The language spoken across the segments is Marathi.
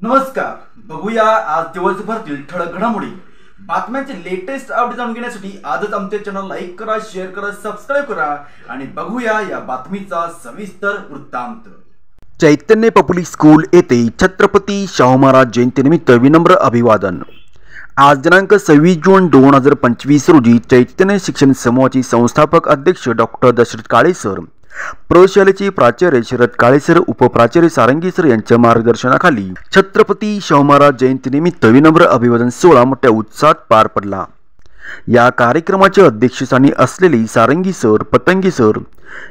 नमस्कार, बघूया आज दिवसभरातील ठळक घडामोडी. बातम्यांचे लेटेस्ट अपडेट जाणून घेण्यासाठी आजच आमचे चॅनल लाईक करा, शेअर करा, सबस्क्राईब करा आणि बघूया या बातमीचा सविस्तर वृत्तांत. चैतन्य पब्लिक स्कूल येथे छत्रपती शाहू महाराज जयंतीनिमित्त विनम्र अभिवादन. आज दिनांक 26 जून 2025 रोजी चैतन्य शिक्षण समूहाचे संस्थापक अध्यक्ष डॉक्टर दशरथ काळे सर, प्रशालेचे प्राचार्य शरद काळे सर, उपप्राचार्य सारंगी सर यांच्या मार्गदर्शनाखाली छत्रपती शाहू महाराज जयंतीनिमित्त विनम्र अभिवादन सोहळा मोठ्या उत्साहात पार पडला. या कार्यक्रमाच्या अध्यक्षस्थानी असलेले सारंगी सर, पतंगी सर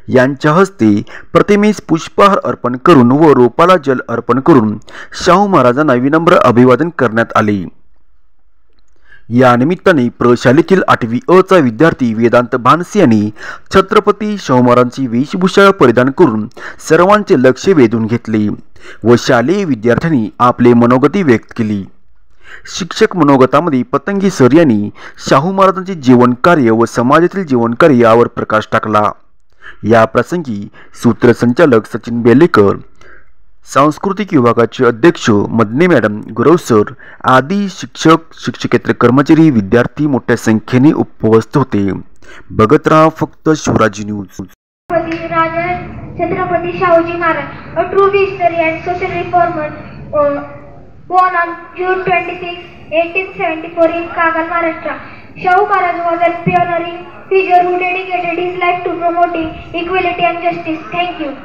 यांच्या हस्ते प्रतिमेस पुष्पहार अर्पण करून व रोपाला जल अर्पण करून शाहू महाराजांना विनम्र अभिवादन करण्यात आले. या निमित्ताने प्रशालेतील 8वी अ चा विद्यार्थी वेदांत भानसी यांनी छत्रपती शाहू महाराजांची वेशभूषा परिधान करून सर्वांचे लक्ष वेधून घेतले व शालेय विद्यार्थ्यांनी आपले मनोगती व्यक्त केली. शिक्षक मनोगतामध्ये पतंगी सर यांनी शाहू महाराजांचे जीवनकार्य व समाजातील जीवनकार्य यावर प्रकाश टाकला. या प्रसंगी सूत्रसंचालक सचिन बेलेकर, सांस्कृतिक विभागाचे अध्यक्ष मदने मॅडम, गुरव सर आदी शिक्षक, शिक्षकेतर कर्मचारी, विद्यार्थी मोठ्या संख्येने उपस्थित होते. बघत राहा फक्त Shivraj news. Raja Chhatrapati Shahuji Maharaj, a true visionary and social reformer, born on June 26, 1874 in Kagal, Maharashtra. Shahu Maharaj was a pioneering figure who dedicated his life to promoting equality and justice. Thank you.